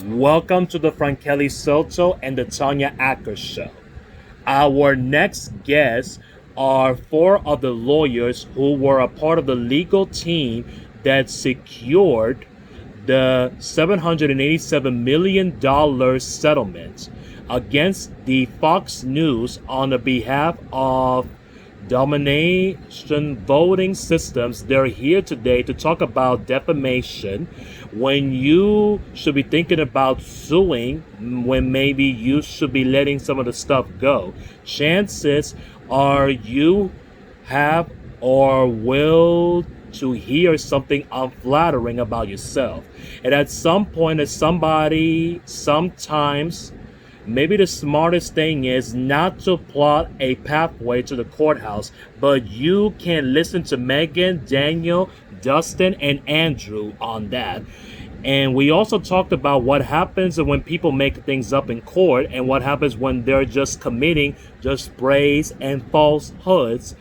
Welcome to the Frankeli Soto and the Tanya Acker Show. Our next guests are four of the lawyers who were a part of the legal team that secured the $787 million settlement against the Fox News on the behalf of domination voting systems. They're here today to talk about defamation when you should be thinking about suing, when maybe you should be letting some of the stuff go. Chances are you have or will to hear something unflattering about yourself. And at some point, as somebody, sometimes, maybe the smartest thing is not to plot a pathway to the courthouse, but you can listen to Megan, Daniel, Dustin, and Andrew on that. And we also talked about what happens when people make things up in court and what happens when they're just committing just sprays and falsehoods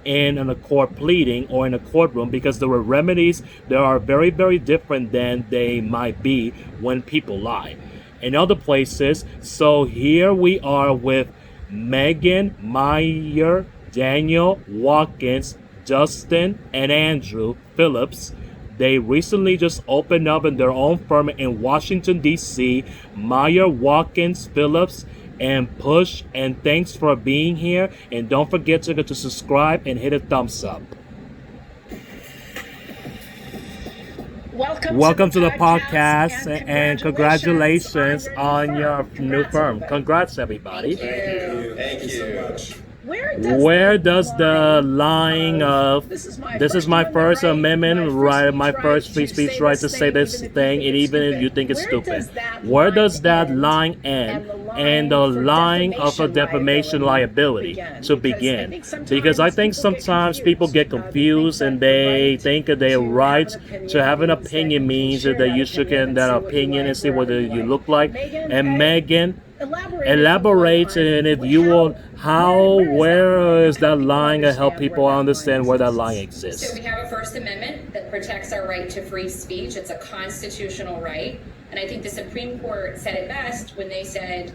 in a court pleading or in a courtroom, because the remedies there are very, very different than they might be when people lie in other places. So here we are with Megan, Meyer, Daniel, Watkins, Dustin, and Andrew Phillips. They recently just opened up in their own firm in Washington, D.C. Meyer, Watkins, Phillips, and Push. And thanks for being here. And don't forget to subscribe and hit a thumbs up. Welcome to the podcast, and congratulations on your new firm. Congrats, everybody. Thank you so much. Where does the line of this is my First Amendment right, my first free speech right to say this thing, and even if you think it's stupid, where does that line end and the line of a defamation liability to begin? Because I think sometimes people get confused and they think that their right to have an opinion means that you should get that opinion and see what you look like. And Megan, elaborate, and if you will, where is that line, and help people understand where that line exists. So we have a First Amendment that protects our right to free speech. It's a constitutional right. And I think the Supreme Court said it best when they said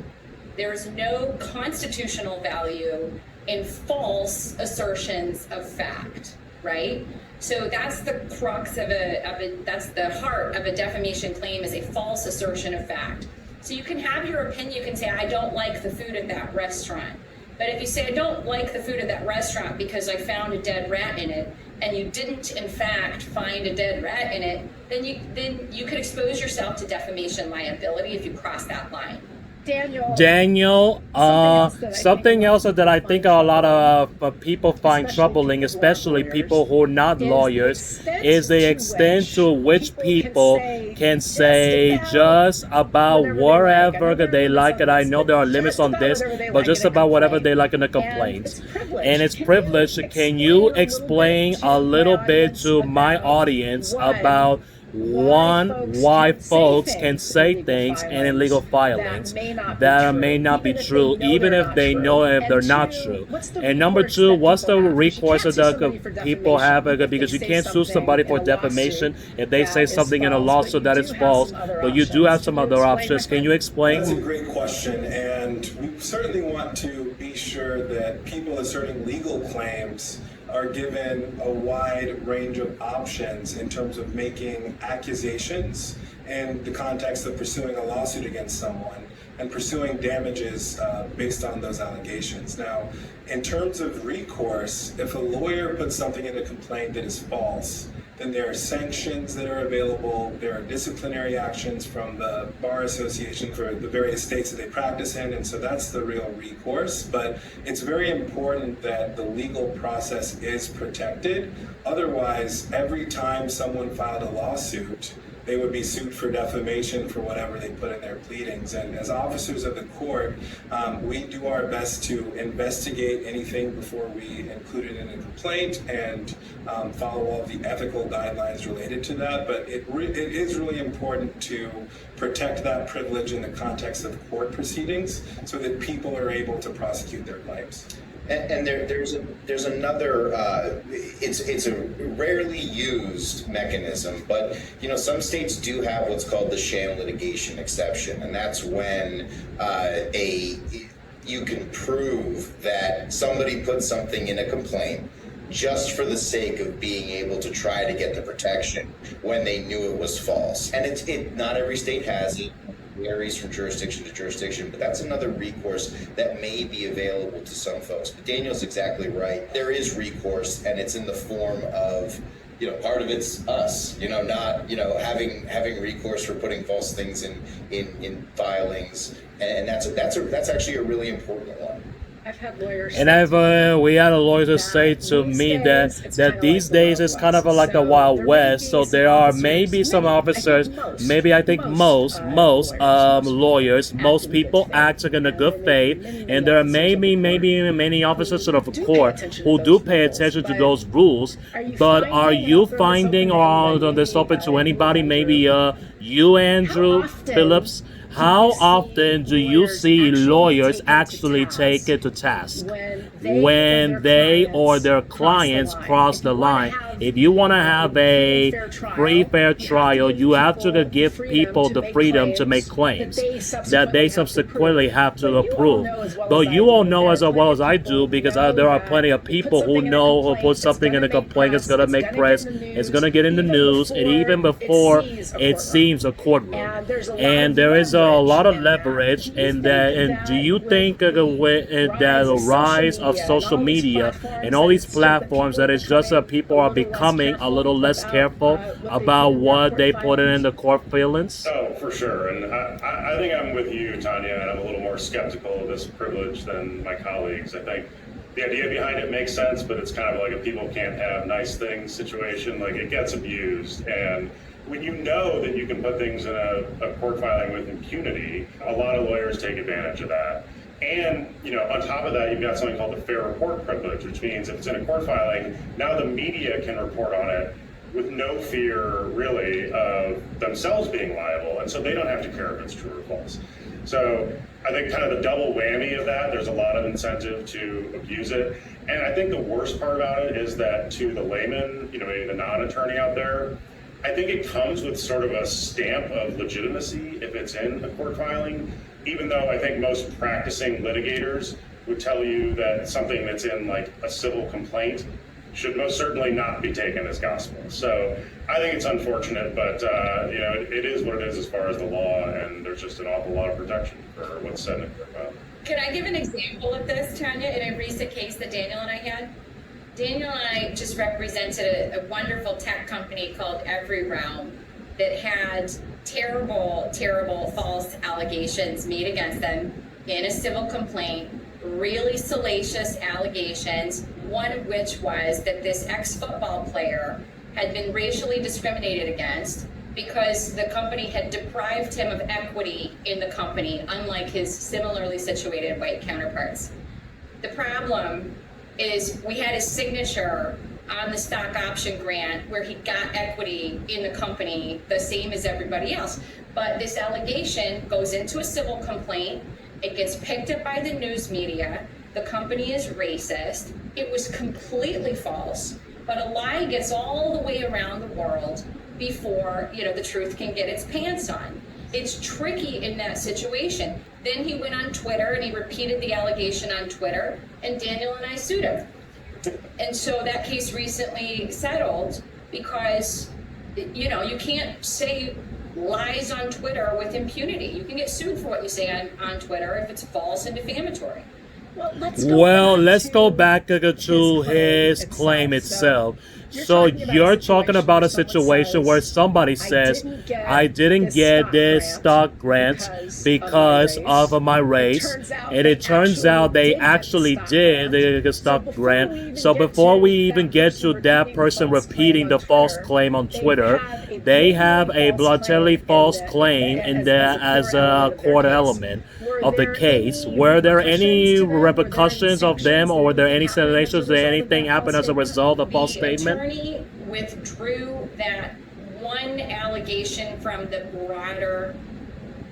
there is no constitutional value in false assertions of fact, right? So that's the crux that's the heart of a defamation claim, is a false assertion of fact. So you can have your opinion, you can say, I don't like the food at that restaurant. But if you say, I don't like the food at that restaurant because I found a dead rat in it, and you didn't in fact find a dead rat in it, then you could expose yourself to defamation liability if you cross that line. Daniel, something else that I think a lot of people find troubling, especially people who are not lawyers, is the extent to which people can say just about whatever they like. And I know there are limits on this, but just about whatever they like in the complaints. And it's privilege. Can you explain a little bit to my audience about why folks can say things in illegal filings that may not be true, even if they know if they're not true? And number two, what's the recourse that people have? Because you can't sue somebody for defamation if they say something in a lawsuit that is false, but you do have some other options. Can you explain? That's a great question, and we certainly want to be sure that people asserting legal claims are given a wide range of options in terms of making accusations in the context of pursuing a lawsuit against someone and pursuing damages based on those allegations. Now, in terms of recourse, if a lawyer puts something in a complaint that is false, then there are sanctions that are available. There are disciplinary actions from the Bar Association for the various states that they practice in, and so that's the real recourse. But it's very important that the legal process is protected. Otherwise, every time someone filed a lawsuit, they would be sued for defamation for whatever they put in their pleadings. And as officers of the court, we do our best to investigate anything before we include it in a complaint and follow all of the ethical guidelines related to that. But it is really important to protect that privilege in the context of court proceedings so that people are able to prosecute their claims. And there's another. It's a rarely used mechanism, but some states do have what's called the sham litigation exception, and that's when you can prove that somebody put something in a complaint just for the sake of being able to try to get the protection when they knew it was false. And not every state has it. Varies from jurisdiction to jurisdiction, but that's another recourse that may be available to some folks. But Daniel's exactly right. There is recourse, and it's in the form of, part of it's us, not, having recourse for putting false things in filings, and that's actually a really important one. I've had lawyers. And we had a lawyer to say to me that these days it's kind of like the Wild West. So there are maybe some officers, maybe I think most lawyers, most people act in a good faith, and there are maybe many officers of the court who do pay attention to those rules. But are you finding, or this open to anybody, maybe you, Andrew Phillips? How often do you see lawyers actually take it to task when they or their clients cross the line? If you want to have a free, fair trial, you have to give people the freedom to make claims that they subsequently have to approve. But you all know as well as I do, because there are plenty of people who know who put something in a complaint, it's going to make press, it's going to get in the news, and even before it seems a courtroom. And there is a lot of leverage in that. And do you think that the rise of social media and all these platforms, that it's just that people are becoming a little less careful about what they put in the court filings? Oh, for sure. And I think I'm with you, Tanya, and I'm a little more skeptical of this privilege than my colleagues. I think the idea behind it makes sense, but it's kind of like a people can't have nice things situation. Like, it gets abused. And when you know that you can put things in a court filing with impunity, a lot of lawyers take advantage of that. And, on top of that, you've got something called the fair report privilege, which means if it's in a court filing, now the media can report on it with no fear, really, of themselves being liable. And so they don't have to care if it's true or false. So I think kind of the double whammy of that, there's a lot of incentive to abuse it. And I think the worst part about it is that to the layman, maybe the non-attorney out there, I think it comes with sort of a stamp of legitimacy if it's in a court filing, even though I think most practicing litigators would tell you that something that's in like a civil complaint should most certainly not be taken as gospel. So I think it's unfortunate, but it is what it is as far as the law, and there's just an awful lot of protection for what's said in court filing. Can I give an example of this, Tanya, in a recent case that Daniel and I had? Daniel and I just represented a wonderful tech company called EveryRealm that had terrible, terrible false allegations made against them in a civil complaint, really salacious allegations, one of which was that this ex-football player had been racially discriminated against because the company had deprived him of equity in the company, unlike his similarly situated white counterparts. The problem is we had his signature on the stock option grant where he got equity in the company the same as everybody else. But this allegation goes into a civil complaint. It gets picked up by the news media. The company is racist. It was completely false, but a lie gets all the way around the world before, the truth can get its pants on. It's tricky in that situation. Then he went on Twitter and he repeated the allegation on Twitter, and Daniel and I sued him. And so that case recently settled because, you can't say lies on Twitter with impunity. You can get sued for what you say on Twitter if it's false and defamatory. Well, let's go back to his claim itself. So you're talking about a situation where somebody says, I didn't get this stock grant because of my race, and it turns out they actually did the stock grant. So before we even get to that person repeating the false claim on Twitter, they have a blatantly false claim in there as a court element of the case. Were there any repercussions of them, or were there any sensations? Did anything happen as a result of false statement? The attorney withdrew that one allegation from the broader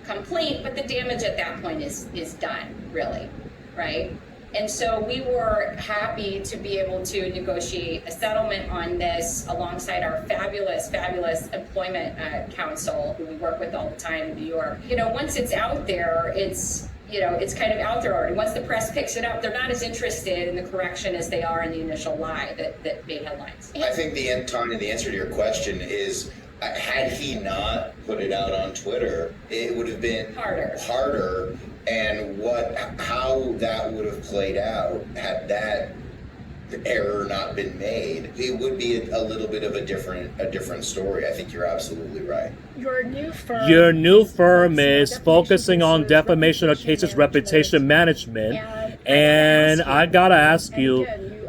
complaint, but the damage at that point is done, really, right? And so we were happy to be able to negotiate a settlement on this alongside our fabulous, fabulous employment council, who we work with all the time in New York. You know, once it's out there, it's kind of out there already. Once the press picks it up, they're not as interested in the correction as they are in the initial lie that made headlines. I think the answer to your question is, had he not put it out on Twitter, it would have been harder. And how that would have played out had that error not been made, it would be a little bit of a different story. I think you're absolutely right. Your new firm is focusing on defamation of cases, reputation management, and I gotta ask you.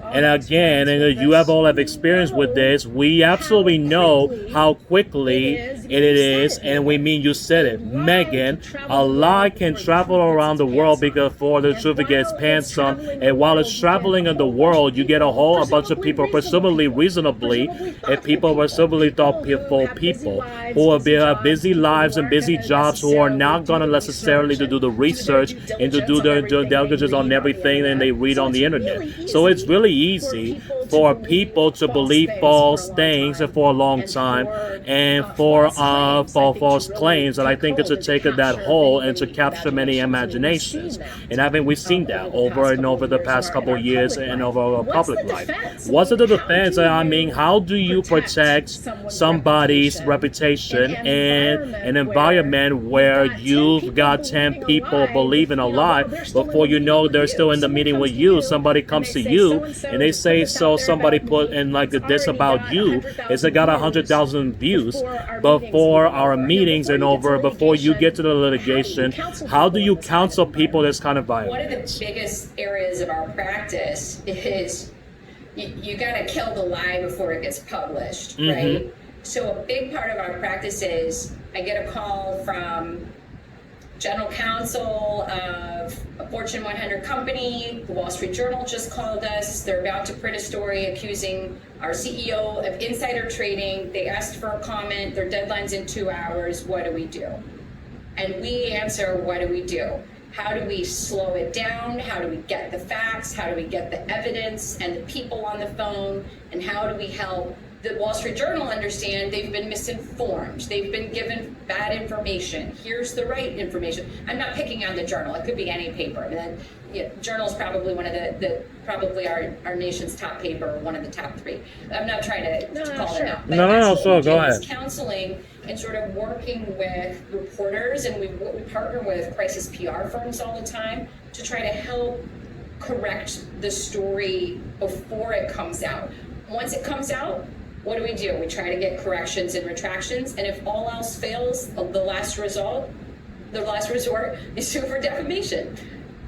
And again, and you have all have experience with this, we absolutely know how quickly it is, and we mean you said it, Megan, a lie can travel around the world before the truth gets pants on, and while it's traveling in the world, you get a bunch of people, presumably reasonably, and people presumably thoughtful people, who have busy lives and busy jobs, who are not going to necessarily to do the research and to do their diligences on everything and they read on the internet. So it's really easy for people to believe false things for a long time and for false claims, and I think it's to take that whole and to capture many imaginations. And I think we've seen that over and over the past couple of years and over our public life. What's the defense? I mean, how do you protect somebody's reputation in an environment where you've got 10 people believing a lie before you know they're still in the meeting with you? Somebody comes to you and they say, so somebody put in like this about you, is it got 100,000 views before our meetings and over, before you get to the litigation? How do you counsel people this kind of violence? One of the biggest areas of our practice is you got to kill the lie before it gets published, right? So a big part of our practice is I get a call from general counsel of a Fortune 100 company. The Wall Street Journal just called us. They're about to print a story accusing our CEO of insider trading. They asked for a comment. Their deadline's in 2 hours. What do we do? And we answer, what do we do? How do we slow it down? How do we get the facts? How do we get the evidence and the people on the phone? And how do we help the Wall Street Journal understand they've been misinformed? They've been given bad information. Here's the right information. I'm not picking on the Journal. It could be any paper. Journal is probably one of probably our nation's top paper, one of the top 3. I'm not trying to call it out. No, so go ahead. Counseling and sort of working with reporters, and we partner with crisis PR firms all the time to try to help correct the story before it comes out. Once it comes out, what do? We try to get corrections and retractions, and if all else fails, the last resort is sue for defamation.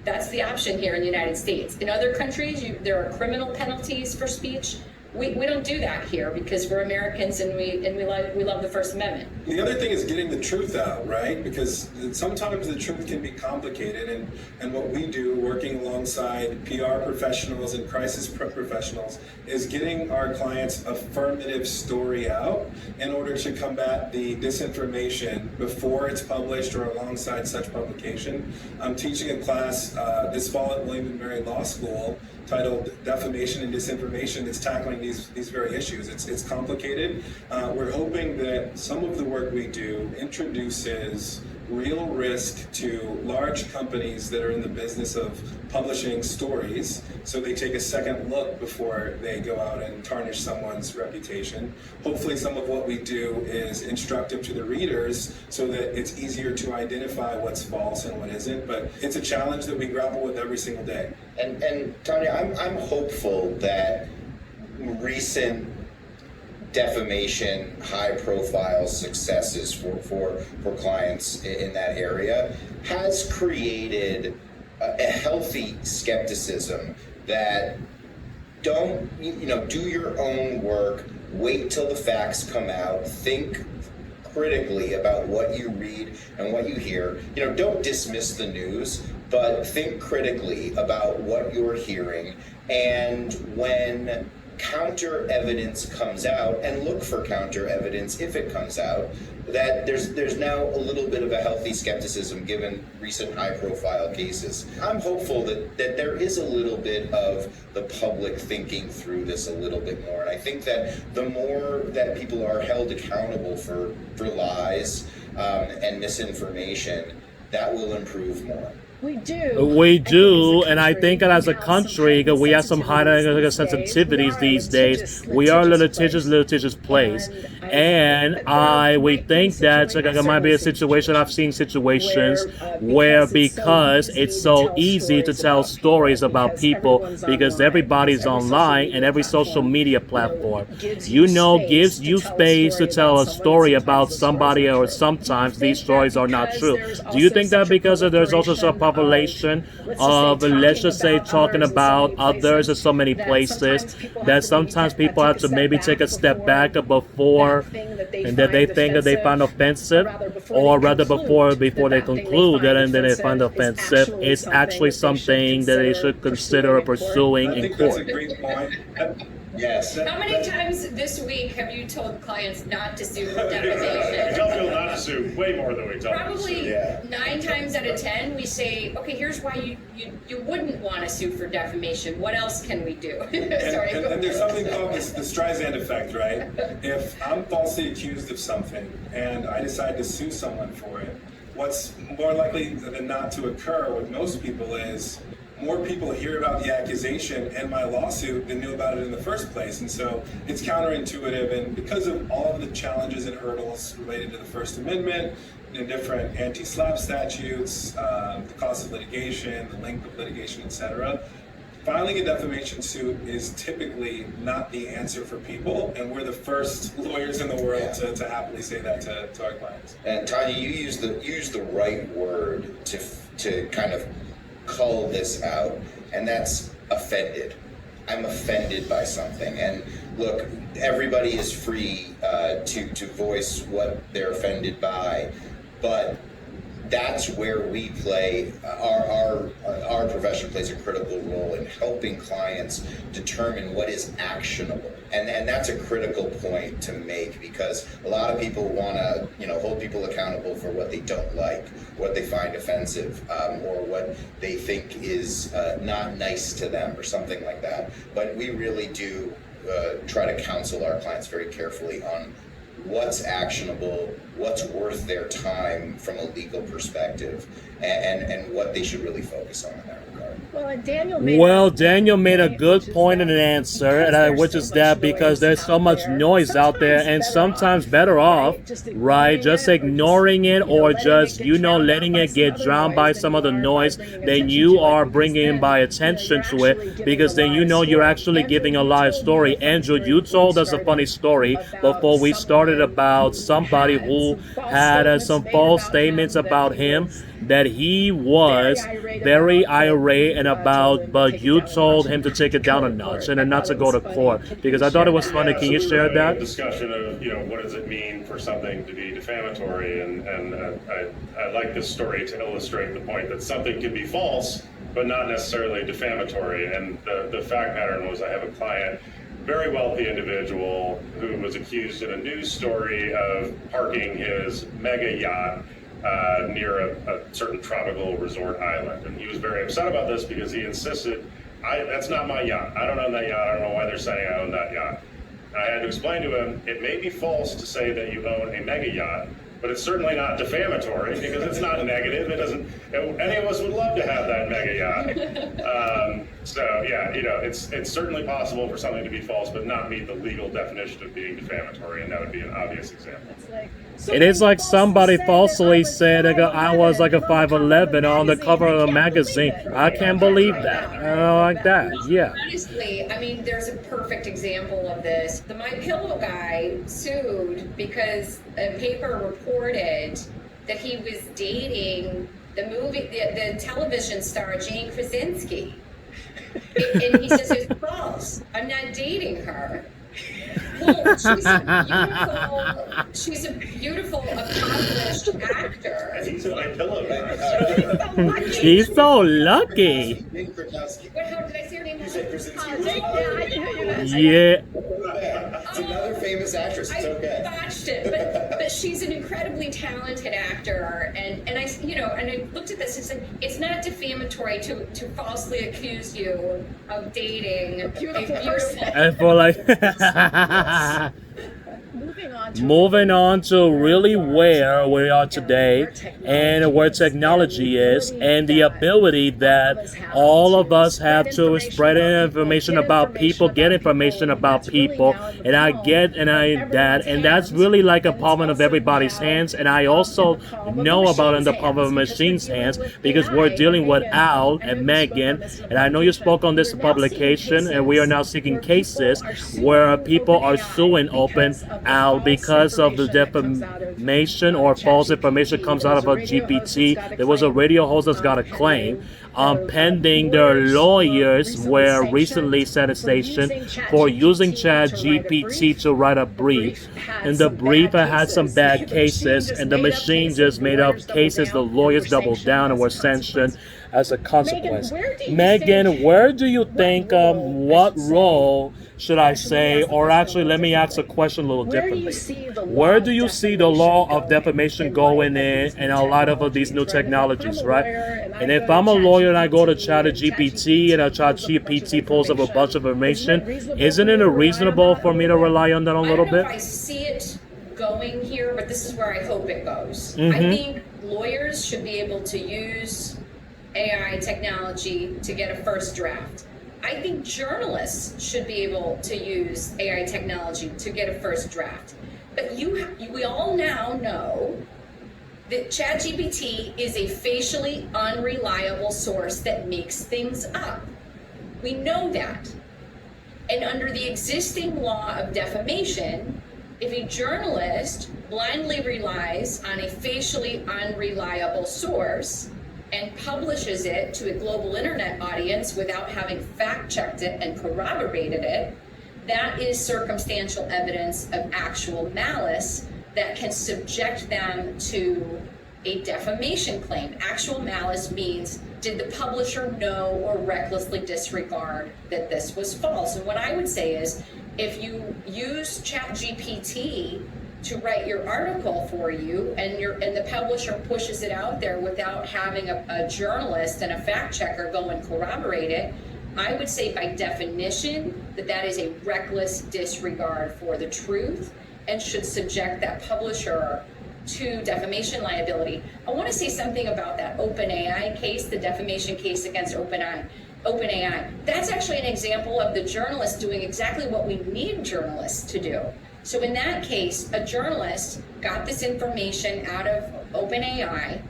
That's the option here in the United States. In other countries, there are criminal penalties for speech. We don't do that here because we're Americans and we love the First Amendment. The other thing is getting the truth out, right? Because sometimes the truth can be complicated, and what we do, working alongside PR professionals and crisis professionals, is getting our clients' affirmative story out in order to combat the disinformation before it's published or alongside such publication. I'm teaching a class this fall at William & Mary Law School titled Defamation and Disinformation that's tackling these very issues. It's complicated. We're hoping that some of the work we do introduces real risk to large companies that are in the business of publishing stories, so they take a second look before they go out and tarnish someone's reputation. Hopefully some of what we do is instructive to the readers so that it's easier to identify what's false and what isn't, but it's a challenge that we grapple with every single day. And Tanya, I'm hopeful that recent defamation, high-profile successes for clients in that area has created a healthy skepticism that do your own work, wait till the facts come out, think critically about what you read and what you hear. Don't dismiss the news, but think critically about what you're hearing. And when counter evidence comes out, and look for counter evidence if it comes out, that there's now a little bit of a healthy skepticism given recent high-profile cases. I'm hopeful that there is a little bit of the public thinking through this a little bit more, and I think that the more that people are held accountable for lies and misinformation, that will improve more. We do. We do, and I think that as a country, we have some high sensitivities these days. We are a litigious place, and we think that there might be a situation. I've seen situations where because it's so easy to tell stories about people because everybody's online and every social media platform, gives you space to tell a story about somebody, or sometimes these stories are not true. Do you think that because there's also some population of, let's just say, talking about others in so many places, that sometimes people have to maybe take a step back before, and that they think that they find offensive, or rather before they conclude that and then they find offensive, it's actually something that they should consider pursuing in That's a court. great point. Yes. How many times this week have you told clients not to sue for We defamation? tell people not to sue way more than we tell them to sue. Probably Yeah. 9 times out of 10, we say, okay, here's why you wouldn't want to sue for defamation. What else can we do? Sorry. And there's something called the Streisand effect, right? If I'm falsely accused of something and I decide to sue someone for it, what's more likely than not to occur with most people is more people hear about the accusation and my lawsuit than knew about it in the first place. And so it's counterintuitive. And because of all of the challenges and hurdles related to the First Amendment, the different anti-SLAPP statutes, the cost of litigation, the length of litigation, etc., filing a defamation suit is typically not the answer for people, and we're the first lawyers in the world to happily say that to our clients. And Tanya, you use the right word to kind of call this out, and that's offended. I'm offended by something. And look, everybody is free to voice what they're offended by, but that's where we play, our profession plays a critical role in helping clients determine what is actionable. And that's a critical point to make, because a lot of people want to, hold people accountable for what they don't like, what they find offensive, or what they think is not nice to them or something like that. But we really do try to counsel our clients very carefully on what's actionable, what's worth their time from a legal perspective, and what they should really focus on in that regard. Well, Daniel made a good point in an answer, which is that because there's so much noise out there, and sometimes better off, right, just ignoring it, or just, letting it get drowned by some of the noise, then you are bringing by attention to it, because then you're actually giving a live story. Andrew, you told us a funny story before we started about somebody who had some false statements about him, that he was very irate and about, but you told him to take it down a notch and then not to go to court, because I thought it was funny. Can you So we share were having a that? discussion of, what does it mean for something to be defamatory, and I like this story to illustrate the point that something can be false, but not necessarily defamatory. And the fact pattern was, I have a client, very wealthy individual, who was accused in a news story of parking his mega yacht near a certain tropical resort island. And he was very upset about this because he insisted, that's not my yacht. I don't own that yacht. I don't know why they're saying I own that yacht. And I had to explain to him, it may be false to say that you own a mega yacht, but it's certainly not defamatory because it's not negative. It doesn't, any of us would love to have that mega yacht. It's certainly possible for something to be false, but not meet the legal definition of being defamatory, and that would be an obvious example. It is like somebody falsely said I was like a 5'11" on the cover of a magazine. I can't believe that. I don't like that. Yeah. Honestly, there's a perfect example of this. The My Pillow guy sued because a paper reported that he was dating the television star Jane Krasinski. And he says it's false. I'm not dating her. Well, she's a beautiful, accomplished actor. He's my pillow guy. He's so lucky. What, how did I say her name? You said Krasinski. Yeah. It's another famous actress. It's I okay. botched it, but she's an incredibly talented actor, and I looked at this and said it's not defamatory to falsely accuse you of dating a beautiful person. And for like moving on to really where we are today and where technology is and the ability that all of us have to spread information about people, get information about people, and that's really like a palm of everybody's hands, and I also know about in the palm of a machine's hands because we're dealing with Al and Megan, and I know you spoke on this publication, and we are now seeking cases where people are suing Open Al because of the defamation or false information comes out of a GPT. There was a radio host that's got a claim pending their lawyers were recently set a station for using ChatGPT to write a brief. And the brief had some bad cases, and the machine just made up cases. The lawyers doubled down and were sanctioned as a consequence. Megan, where do you think, what role should I say, or actually let me ask a question a little differently. Where do you see the law of defamation going in a lot of these new technologies, right? And if I'm a lawyer and I go to ChatGPT and ChatGPT pulls up a bunch of information, isn't it reasonable for me to rely on that a little bit? I see it going here, but this is where I hope it goes. I think lawyers should be able to use AI technology to get a first draft. I think journalists should be able to use AI technology to get a first draft. But we all now know that ChatGPT is a facially unreliable source that makes things up. We know that. And under the existing law of defamation, if a journalist blindly relies on a facially unreliable source and publishes it to a global internet audience without having fact-checked it and corroborated it, that is circumstantial evidence of actual malice that can subject them to a defamation claim. Actual malice means, did the publisher know or recklessly disregard that this was false? And what I would say is, if you use ChatGPT to write your article for you, and the publisher pushes it out there without having a journalist and a fact checker go and corroborate it, I would say by definition that is a reckless disregard for the truth and should subject that publisher to defamation liability. I want to say something about that OpenAI case, the defamation case against OpenAI. That's actually an example of the journalist doing exactly what we need journalists to do. So in that case, a journalist got this information out of OpenAI,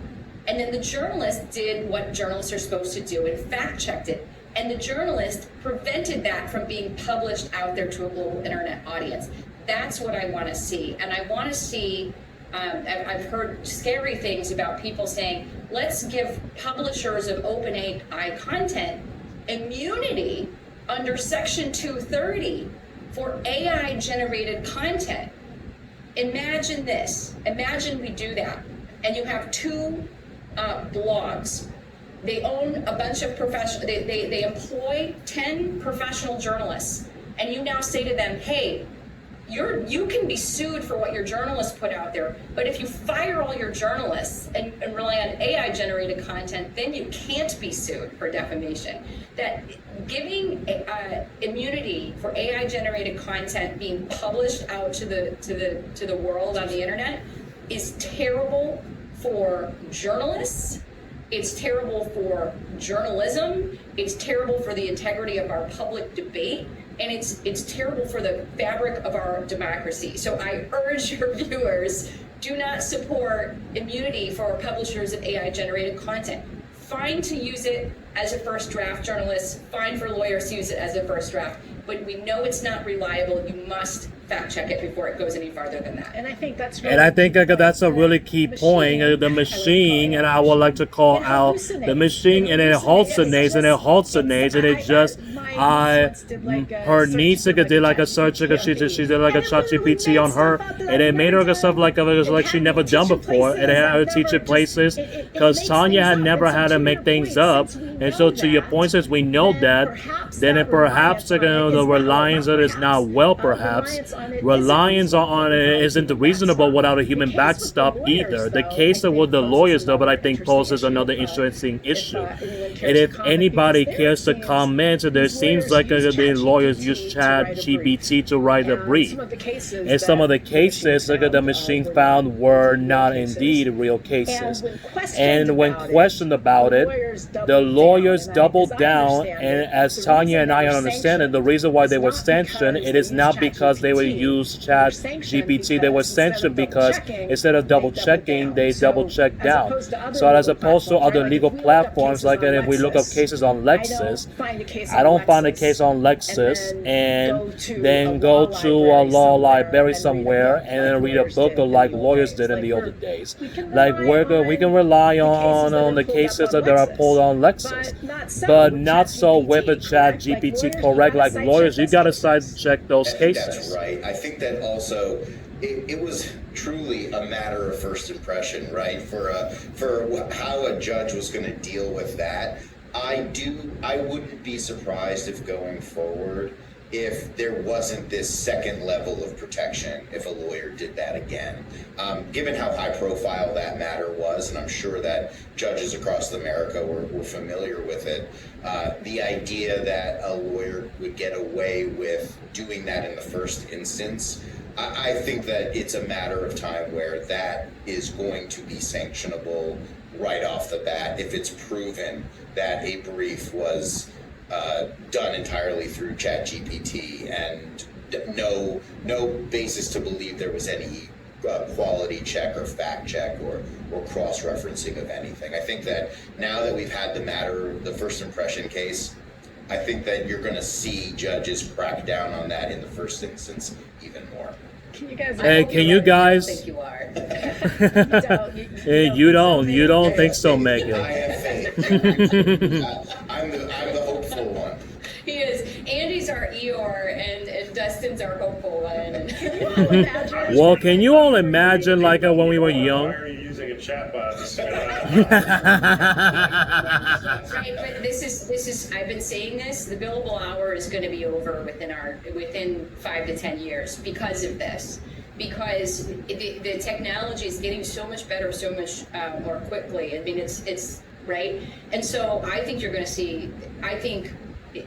and then the journalist did what journalists are supposed to do and fact-checked it. And the journalist prevented that from being published out there to a global internet audience. That's what I want to see. And I want to see, I've heard scary things about people saying, let's give publishers of OpenAI content immunity under Section 230 for AI-generated content. Imagine this. Imagine we do that, and you have two blogs. They own a bunch of professional. They employ 10 professional journalists, and you now say to them, "Hey, you can be sued for what your journalists put out there, but if you fire all your journalists and rely on AI-generated content, then you can't be sued for defamation." That giving immunity for AI-generated content being published out to the world on the internet is terrible for journalists. It's terrible for journalism. It's terrible for the integrity of our public debate. And it's terrible for the fabric of our democracy. So I urge your viewers, do not support immunity for publishers of AI-generated content. Fine to use it as a first draft, journalists. Fine for lawyers to use it as a first draft. But we know it's not reliable. You must fact check it before it goes any farther than that. And I think that's really, and I think that's a really key point. The machine, and I would like to call out the machine, and it hallucinates, and it just her niece did like a search, she did like a ChatGPT on her, and it made her stuff like she never done before, and it had her teach it places because Tanya had never had to make things up. And so to your point, since we know that, then it perhaps the reliance that is not well perhaps on it reliance isn't on it isn't reasonable without a human The case with the backstop lawyers, either. The though, case I with the think lawyers, poses though, but I another think interesting poses another issue, interesting if, issue. anyone cares And to if comment, anybody because there cares to it seems comment, there these seems lawyers like use the lawyers ChatGPT use to write a brief. ChatGPT to write a And brief. some of the cases And some of the that cases that the machine found were not indeed real cases. And when questioned about it, the lawyers doubled down. And as Tanya and I understand it, the reason why they were sanctioned, it is not because they would use ChatGPT. They were sanctioned because instead of double checking, they double checked down. So as opposed to other legal platforms, like if we look up cases on Lexis, I don't find a case on Lexis and then go to a law library somewhere and then read a book like lawyers did in the older days. Like we can rely on the cases that are pulled on Lexis, but not so with a ChatGPT, correct? Like lawyers, you gotta side check those I think cases. that's right. I think that also it was truly a matter of first impression, right? For how a judge was going to deal with that. I wouldn't be surprised if going forward, if there wasn't this second level of protection, if a lawyer did that again. Given how high profile that matter was, and I'm sure that judges across America were familiar with it, the idea that a lawyer would get away with doing that in the first instance, I think that it's a matter of time where that is going to be sanctionable right off the bat if it's proven that a brief was done entirely through ChatGPT and no basis to believe there was any quality check or fact check or cross-referencing of anything. I think that now that we've had the first impression case, I think that you're going to see judges crack down on that in the first instance even more. Can you guys? Hey, can you I guys? think you are. Hey, you don't think so, I Megan? have faith. I'm the hopeful one. He is. Andy's our Eeyore, and Dustin's our hopeful one. Can you all imagine? Well, can you all imagine like when we were Why young? are you using a chatbot to spit out? Right, but this is. I've been saying this. The billable hour is going to be over within 5 to 10 years because of this. Because the technology is getting so much better, so much more quickly. I mean, it's right, and so I think you're going to see. I think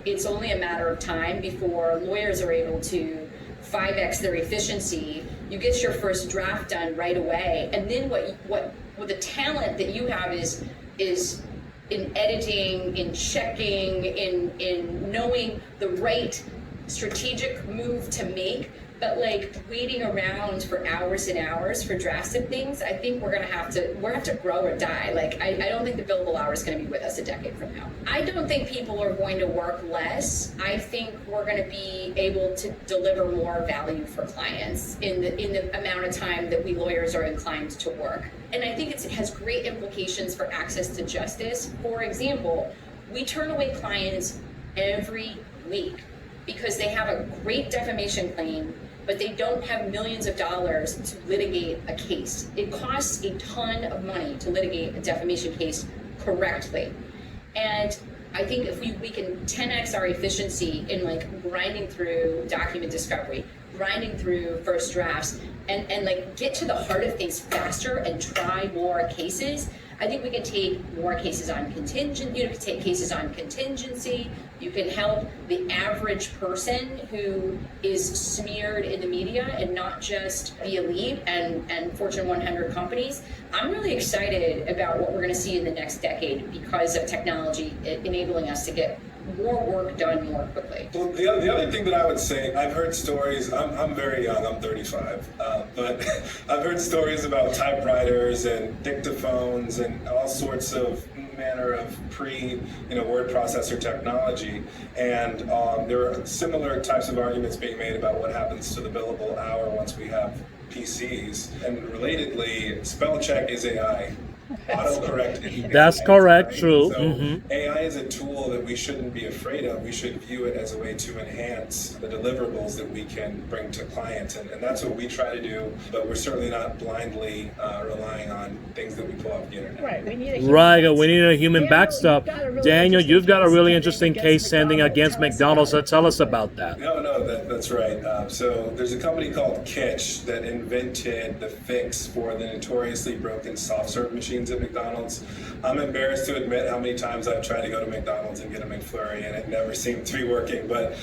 it's only a matter of time before lawyers are able to 5x their efficiency. You get your first draft done right away, and then what the talent that you have is in editing, in checking, in knowing the right strategic move to make. But like waiting around for hours and hours for drafts and things, I think we're gonna have to grow or die. Like I don't think the billable hour is gonna be with us a decade from now. I don't think people are going to work less. I think we're gonna be able to deliver more value for clients in the amount of time that we lawyers are inclined to work. And I think it has great implications for access to justice. For example, we turn away clients every week because they have a great defamation claim, but they don't have millions of dollars to litigate a case. It costs a ton of money to litigate a defamation case correctly. And I think if we can 10x our efficiency in like grinding through document discovery, grinding through first drafts, and like get to the heart of things faster and try more cases, I think we can take more cases on contingent, you can take cases on contingency. You can help the average person who is smeared in the media and not just the elite and Fortune 100 companies. I'm really excited about what we're going to see in the next decade because of technology enabling us to get more work done more quickly. Well, the other thing that I would say, I've heard stories, I'm very young, I'm 35, but I've heard stories about typewriters and dictaphones and all sorts of manner of word processor technology, and there are similar types of arguments being made about what happens to the billable hour once we have PCs. And relatedly, spell check is AI. autocorrect. That's correct, true. So Mhm. AI is a tool that we shouldn't be afraid of. We should view it as a way to enhance the deliverables that we can bring to clients. And that's what we try to do, but we're certainly not blindly relying on things that we pull off the internet. Right, we need a human Right, we backstop. need a human Daniel, backstop. you've got a really Daniel, interesting you've got a case really pending interesting against case standing against Tell us McDonald's. So about tell us about that. No, that's right. So there's a company called Kitch that invented the fix for the notoriously broken soft serve machines at McDonald's. I'm embarrassed to admit how many times I've tried to go to McDonald's and get a McFlurry and it never seemed to be working, but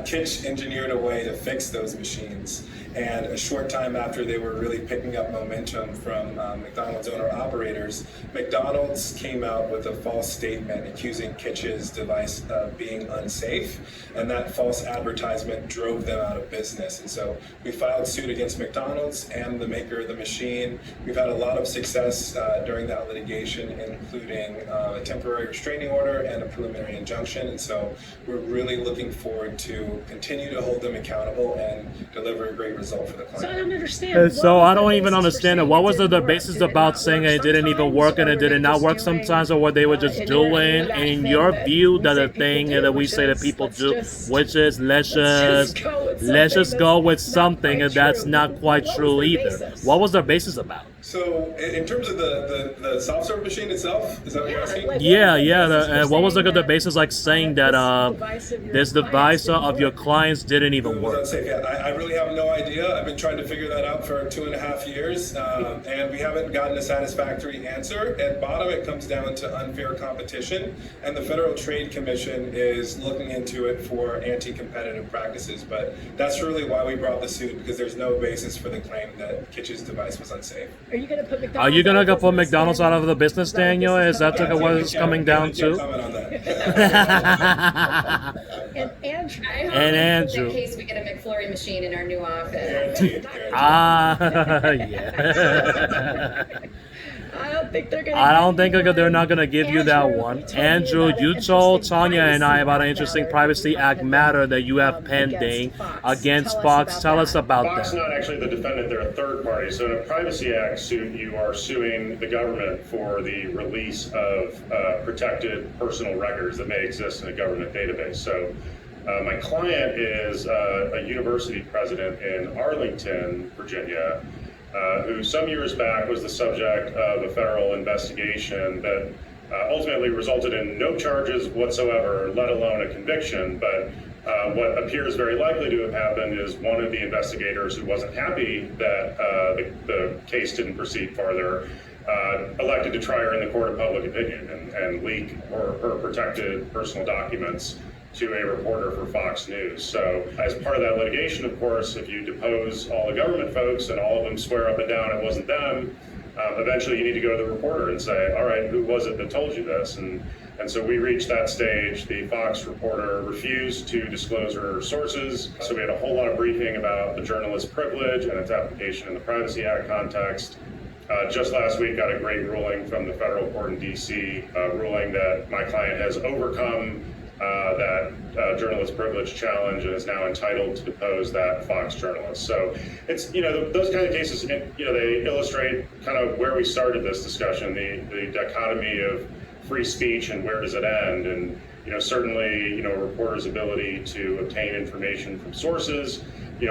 Kitch engineered a way to fix those machines. And a short time after they were really picking up momentum from McDonald's owner-operators, McDonald's came out with a false statement accusing Kitch's device of being unsafe, and that false advertisement drove them out of business. And so we filed suit against McDonald's and the maker of the machine. We've had a lot of success during that litigation, including a temporary restraining order and a preliminary injunction. And so we're really looking forward to continue to hold them accountable and deliver a great result for the So I client. don't understand. So what I was the don't even basis for understand it. saying What was the didn't basis work? Did it about not saying work it didn't even sometimes, work and or it were did they it not just work doing, sometimes, or were they were just inherently doing that in thing your that view we that say the people thing do, that we which say that is, people let's do, just- which is let's just just go with let's just something go with that's not something quite that's true. not quite What was true their either. basis? What was their basis about? So in terms of the soft serve machine itself, is that what you're Yeah, asking? like, Yeah, what was the yeah. basis for And what was saying the that, basis like saying that this device of your clients didn't It even was work? unsafe. Yeah, I really have no idea. I've been trying to figure that out for 2.5 years, and we haven't gotten a satisfactory answer. At bottom, it comes down to unfair competition, and the Federal Trade Commission is looking into it for anti-competitive practices. But that's really why we brought the suit, because there's no basis for the claim that Kitch's device was unsafe. Are you going to put McDonald's? Are you gonna out go of put business, McDonald's out Daniel? of the business, Is that what Daniel? this Is that coming what down it's to? coming down Can't to? comment on that. And Andrew, I hope And in Andrew. that case we get a McFlurry machine in our new office. Guaranteed. Guaranteed. Yeah. I don't think they're going to. I don't think they're not gonna give you that one. Andrew, you told Tanya and I about an interesting Privacy Act matter that you have pending against Fox. Tell us about Fox that. not actually the defendant, they're a third party. So in a Privacy Act suit, you are suing the government for the release of protected personal records that may exist in a government database. So my client is a university president in Arlington, Virginia, who some years back was the subject of a federal investigation that ultimately resulted in no charges whatsoever, let alone a conviction. But what appears very likely to have happened is one of the investigators who wasn't happy that the case didn't proceed farther elected to try her in the court of public opinion and leak her protected personal documents to a reporter for Fox News. So as part of that litigation, of course, if you depose all the government folks and all of them swear up and down it wasn't them, eventually you need to go to the reporter and say, all right, who was it that told you this? And so we reached that stage. The Fox reporter refused to disclose her sources. So we had a whole lot of briefing about the journalist privilege and its application in the Privacy Act context. Just last week, got a great ruling from the federal court in D.C., ruling that my client has overcome that journalist privilege challenge and is now entitled to depose that Fox journalist. So it's, those kind of cases, they illustrate kind of where we started this discussion, the dichotomy of free speech and where does it end. And, certainly, a reporter's ability to obtain information from sources,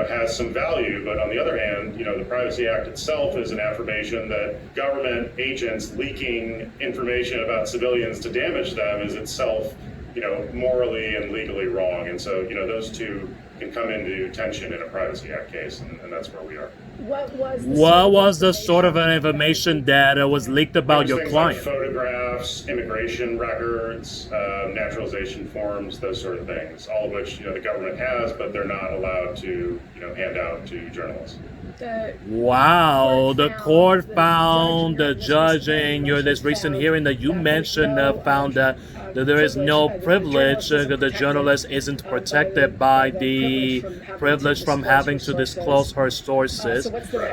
has some value. But on the other hand, the Privacy Act itself is an affirmation that government agents leaking information about civilians to damage them is itself morally and legally wrong. And so, those two can come into tension in a Privacy Act case, and that's where we are. What was the sort of information that was leaked about your Things client? like photographs, immigration records, naturalization forms, those sort of things, all of which, the government has, but they're not allowed to, hand out to journalists. Wow, the court found, the judge in this recent hearing that you mentioned found that there is no privilege, the journalist isn't protected by the privilege from having to disclose her sources.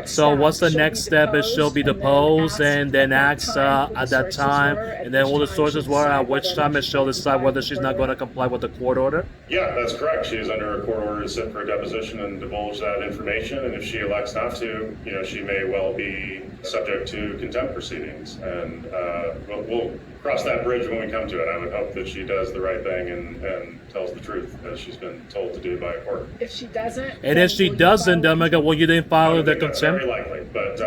So what's the next step? Is she'll be deposed and then asked at that time, and then all the sources were, at which time she'll decide whether she's not going to comply with the court order? Yeah, that's correct. She is under a court order to sit for a deposition and divulge that information, and if she elects elects not to, she may well be subject to contempt proceedings. And we'll cross that bridge when we come to it. I would hope that she does the right thing and tells the truth, as she's been told to do by a court. If she doesn't. And if she doesn't, then well, you didn't I follow would the think that's contempt. very likely, but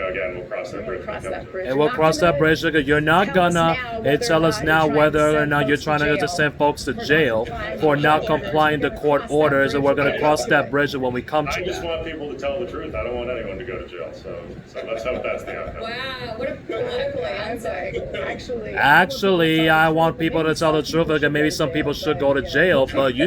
again, we'll cross that bridge when we Cross come that to bridge. it. And we'll cross that bridge. You're not Tell us gonna now whether tell or us not now you're trying to whether or send not you're folks to trying to jail send folks to for not jail complying for with not court complying to orders. court We're gonna orders, and we're cross gonna that cross bridge. that bridge when we come I to just that. want people to tell the truth. I don't want anyone to go to jail. So let's hope that's the outcome. Wow, what a political answer. Actually, I want people to tell the truth. Because maybe some people should go to jail, but you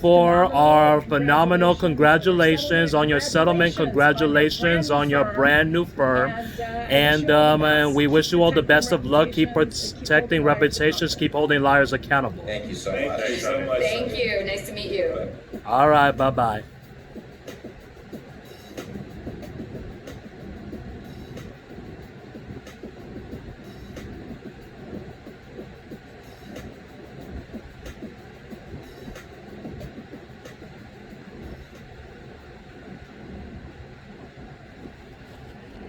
four are phenomenal. Congratulations on your settlement. Congratulations on your brand new firm. And we wish you all the best of luck. Keep protecting reputations. Keep holding liars accountable. Thank you so Thank much. you so much. Thank you. Nice to meet you. All right. Bye bye.